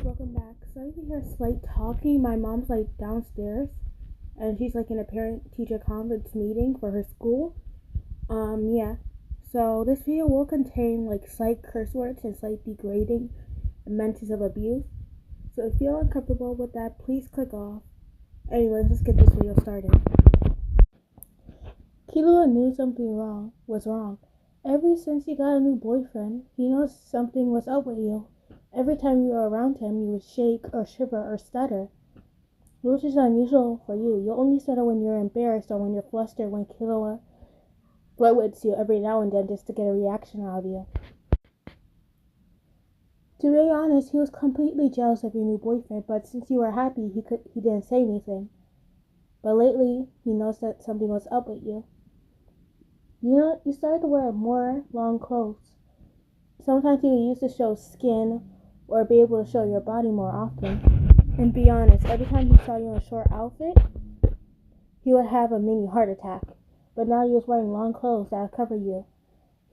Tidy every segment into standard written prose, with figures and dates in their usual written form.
Welcome back. So I can hear Slate talking. My mom's like downstairs and she's like in a parent teacher conference meeting for her school. Yeah. So this video will contain like slight curse words and slight degrading and mentions of abuse. So if you're uncomfortable with that, please click off. Anyways, let's get this video started. Killua knew something was wrong. Ever since he got a new boyfriend, he knows something was up with you. Every time you were around him, you would shake or shiver or stutter, which is unusual for you. You only stutter when you're embarrassed or when you're flustered when Killua flirts you every now and then just to get a reaction out of you. To be honest, he was completely jealous of your new boyfriend, but since you were happy, he didn't say anything. But lately, he knows that something was up with you. You started to wear more long clothes. Sometimes you used to show skin or be able to show your body more often. And be honest, every time he saw you in a short outfit, he would have a mini heart attack. But now you was wearing long clothes that cover you.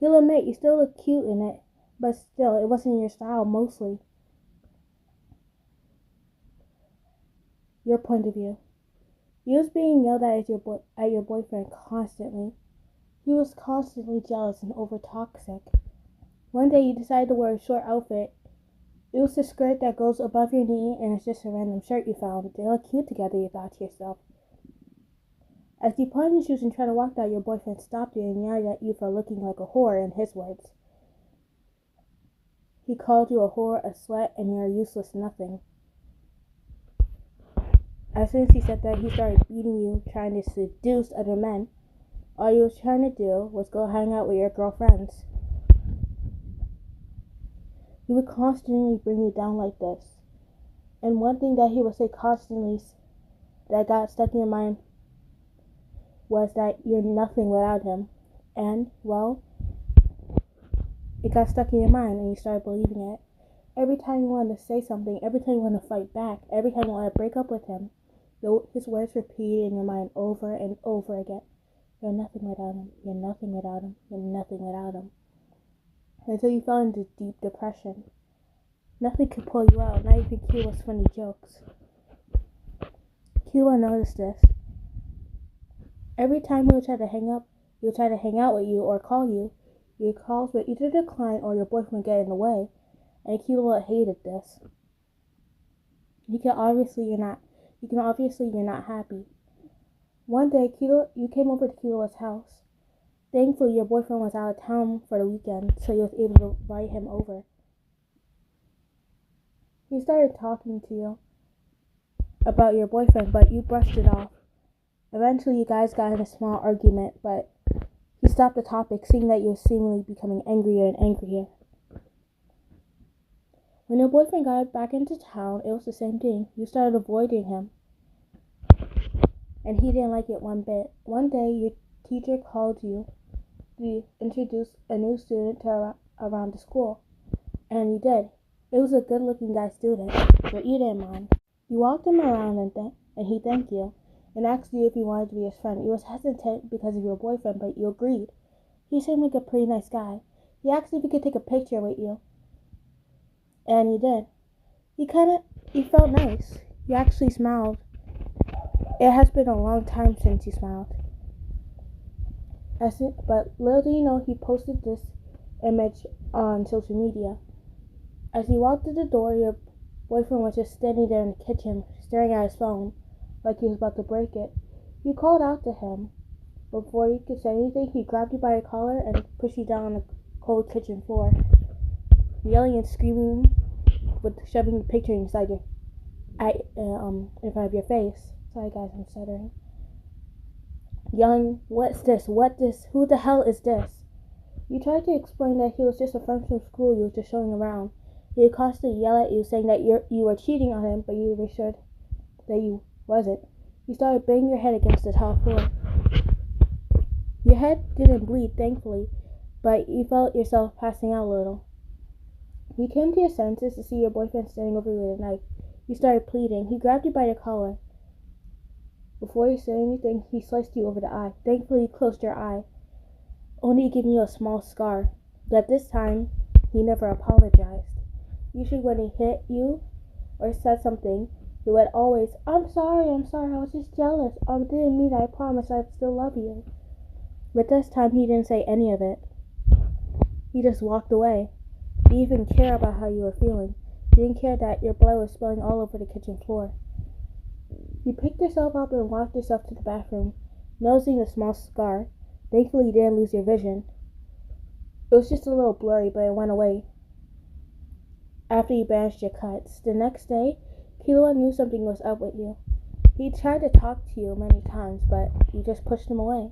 He'll admit you still look cute in it, but still, it wasn't your style mostly. Your point of view. You was being yelled at your boyfriend constantly. He was constantly jealous and over toxic. One day you decided to wear a short outfit. It was a skirt that goes above your knee and it's just a random shirt you found. They look cute together, you thought to yourself. As you put on your shoes and tried to walk out, your boyfriend stopped you and yelled at you for looking like a whore, in his words. He called you a whore, a slut, and you're a useless nothing. As soon as he said that, he started beating you, trying to seduce other men. All you was trying to do was go hang out with your girlfriends. He would constantly bring you down like this. And one thing that he would say constantly that got stuck in your mind was that you're nothing without him. And, well, it got stuck in your mind and you started believing it. Every time you wanted to say something, every time you wanted to fight back, every time you wanted to break up with him, his words repeated in your mind over and over again. You're nothing without him. You're nothing without him. You're nothing without him. Until you fell into deep depression. Nothing could pull you out, not even Killua's funny jokes. Killua noticed this. Every time he would try to hang out with you or call you, your calls would either decline or your boyfriend would get in the way, and Killua hated this. You can obviously you're not happy. One day, you came over to Killua's house. Thankfully, your boyfriend was out of town for the weekend, so you was able to invite him over. He started talking to you about your boyfriend, but you brushed it off. Eventually, you guys got in a small argument, but he stopped the topic, seeing that you were seemingly becoming angrier and angrier. When your boyfriend got back into town, it was the same thing. You started avoiding him, and he didn't like it one bit. One day, your teacher called you to introduce a new student to around the school, and you did. It was a good-looking guy student, but you didn't mind. You walked him around and he thanked you and asked you if you wanted to be his friend. You was hesitant because of your boyfriend, but you agreed. He seemed like a pretty nice guy. He asked if he could take a picture with you, and you did. He felt nice. You actually smiled. It has been a long time since you smiled. But little do you know, he posted this image on social media. As you walked through the door, your boyfriend was just standing there in the kitchen, staring at his phone, like he was about to break it. You called out to him. Before you could say anything, he grabbed you by your collar and pushed you down on the cold kitchen floor, yelling and screaming, with shoving the picture inside in front of your face. Sorry guys, I'm stuttering. Yelling, "What's this? What this? Who the hell is this?" You tried to explain that he was just a friend from school you were just showing around. He would constantly yell at you, saying that you were cheating on him, but you reassured that you wasn't. You started banging your head against the top floor. Your head didn't bleed, thankfully, but you felt yourself passing out a little. You came to your senses to see your boyfriend standing over you with a knife. You started pleading. He grabbed you by your collar. Before you said anything, he sliced you over the eye. Thankfully, you closed your eye, only giving you a small scar. But this time, he never apologized. Usually when he hit you, or said something, he would always, I'm sorry, I was just jealous. Didn't mean I promise I'd still love you. But this time he didn't say any of it. He just walked away. He didn't even care about how you were feeling. He didn't care that your blood was spilling all over the kitchen floor. You picked yourself up and walked yourself to the bathroom, noticing the small scar. Thankfully you didn't lose your vision. It was just a little blurry, but it went away after you bandaged your cuts. The next day, Killua knew something was up with you. He tried to talk to you many times, but you just pushed him away.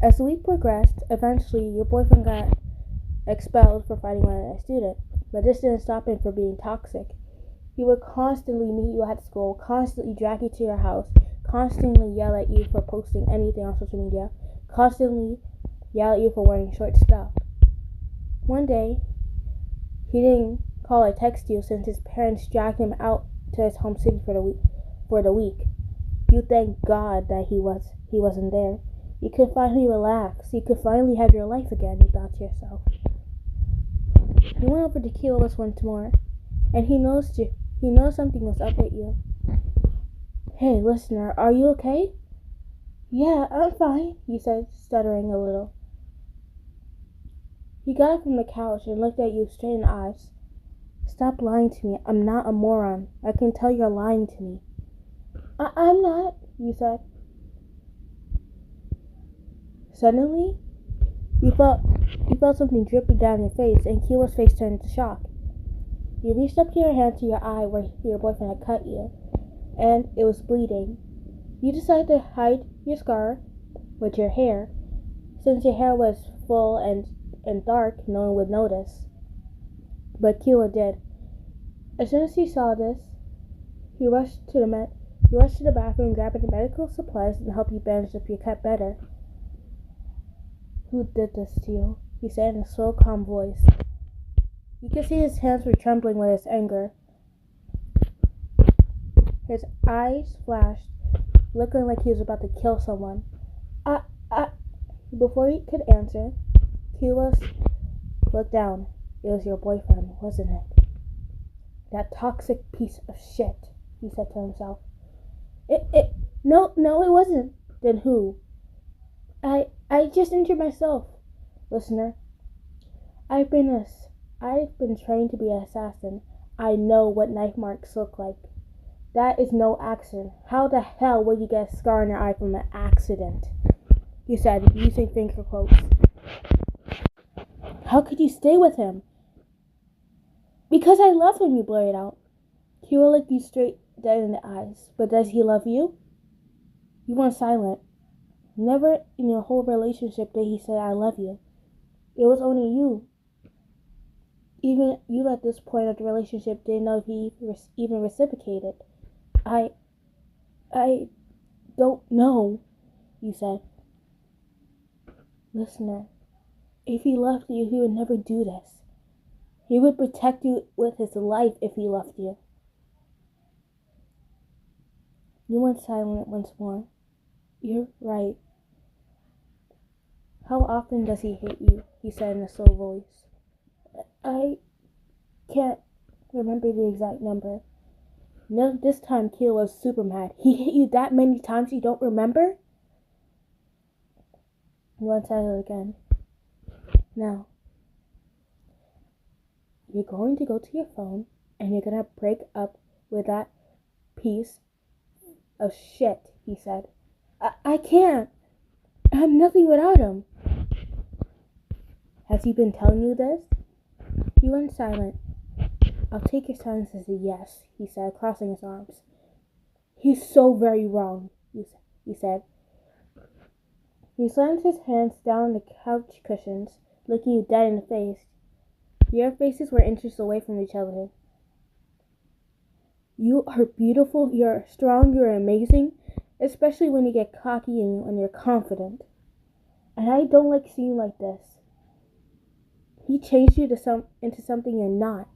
As the week progressed, eventually your boyfriend got expelled for fighting with another student, but this didn't stop him from being toxic. He would constantly meet you at school, constantly drag you to your house, constantly yell at you for posting anything on social media, constantly yell at you for wearing short stuff. One day, he didn't call or text you since his parents dragged him out to his home city for the week. You thank God that he wasn't there. You could finally relax. You could finally have your life again, you thought to yourself. You went over to Killua's once more, and he knows something was up with you. Hey, listener, are you okay? Yeah, I'm fine, he said, stuttering a little. He got up from the couch and looked at you straight in the eyes. Stop lying to me. I'm not a moron. I can tell you're lying to me. I'm not, you said. Suddenly, you felt something dripping down your face, and Killua's face turned into shock. You reached up to your hand to your eye where your boyfriend had cut you, and it was bleeding. You decided to hide your scar with your hair. Since your hair was full and dark, no one would notice. But Killua did. As soon as he saw this, he rushed to the bathroom, grabbing the medical supplies, and helped you bandage up your cut better. Who did this to you? He said in a slow, calm voice. You could see his hands were trembling with his anger. His eyes flashed, looking like he was about to kill someone. Before he could answer, Killua looked down. It was your boyfriend, wasn't it? That toxic piece of shit, he said to himself. No, it wasn't. Then who? I just injured myself. Listener, I've been trained to be an assassin. I know what knife marks look like. That is no accident. How the hell would you get a scar on your eye from an accident? He said, using finger quotes. How could you stay with him? Because I love him, you blurted out. He will look you straight dead in the eyes. But does he love you? You went silent. Never in your whole relationship did he say, I love you. It was only you. Even you at this point of the relationship didn't know if he even reciprocated. I don't know, you said. Listener, if he loved you, he would never do this. He would protect you with his life if he loved you. You went silent once more. You're right. How often does he hate you? He said in a slow voice. I can't remember the exact number. No, this time Killua was super mad. He hit you that many times you don't remember? You went silent again. Now, you're going to go to your phone and you're going to break up with that piece of shit, he said. I can't. I'm nothing without him. Has he been telling you this? He went silent. I'll take your silence as a yes, he said, crossing his arms. He's so very wrong, he said. He slammed his hands down on the couch cushions, looking you dead in the face. Your faces were inches away from each other. You are beautiful, you're strong, you're amazing, especially when you get cocky and when you're confident. And I don't like seeing you like this. He changed you into something you're not.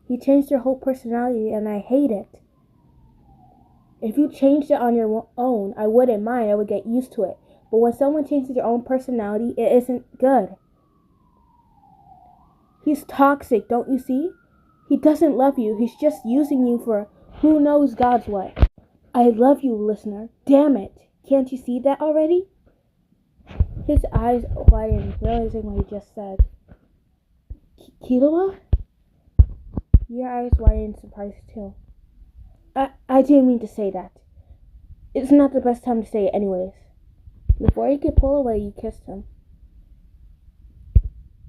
He changed your whole personality, and I hate it. If you changed it on your own, I wouldn't mind. I would get used to it. But when someone changes their own personality, it isn't good. He's toxic, don't you see? He doesn't love you. He's just using you for who knows God's what. I love you, listener. Damn it. Can't you see that already? His eyes widened, realizing what he just said. Killua? Your eyes widened in surprise too. I didn't mean to say that. It's not the best time to say it anyways. Before he could pull away, you kissed him.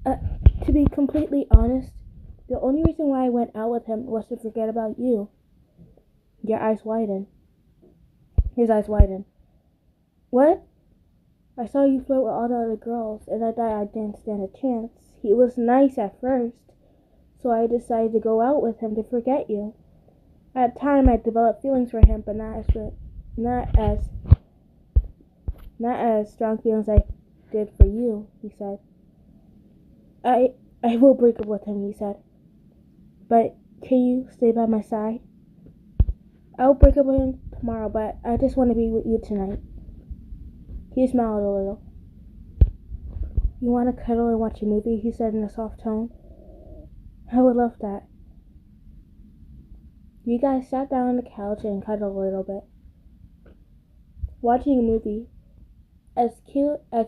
To be completely honest, the only reason why I went out with him was to forget about you. Your eyes widened. His eyes widened. What? I saw you flirt with all the other girls, and I thought I didn't stand a chance. He was nice at first, so I decided to go out with him to forget you. At the time, I developed feelings for him, but not as strong feelings I did for you, he said. I will break up with him, he said. But can you stay by my side? I'll break up with him tomorrow, but I just want to be with you tonight. He smiled a little. You want to cuddle and watch a movie? He said in a soft tone. I would love that. You guys sat down on the couch and cuddled a little bit, watching a movie. As you and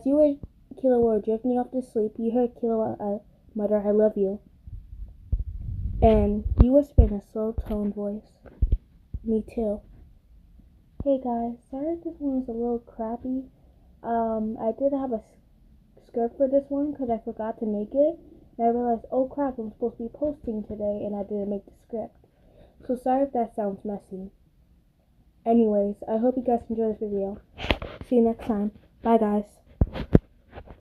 Killua were drifting off to sleep, you heard Killua mutter, I love you. And you whispered in a slow toned voice, me too. Hey guys, sorry if this one was a little crappy. I did have a script for this one because I forgot to make it. And I realized, oh crap, I'm supposed to be posting today and I didn't make the script. So sorry if that sounds messy. Anyways, I hope you guys enjoy this video. See you next time. Bye guys.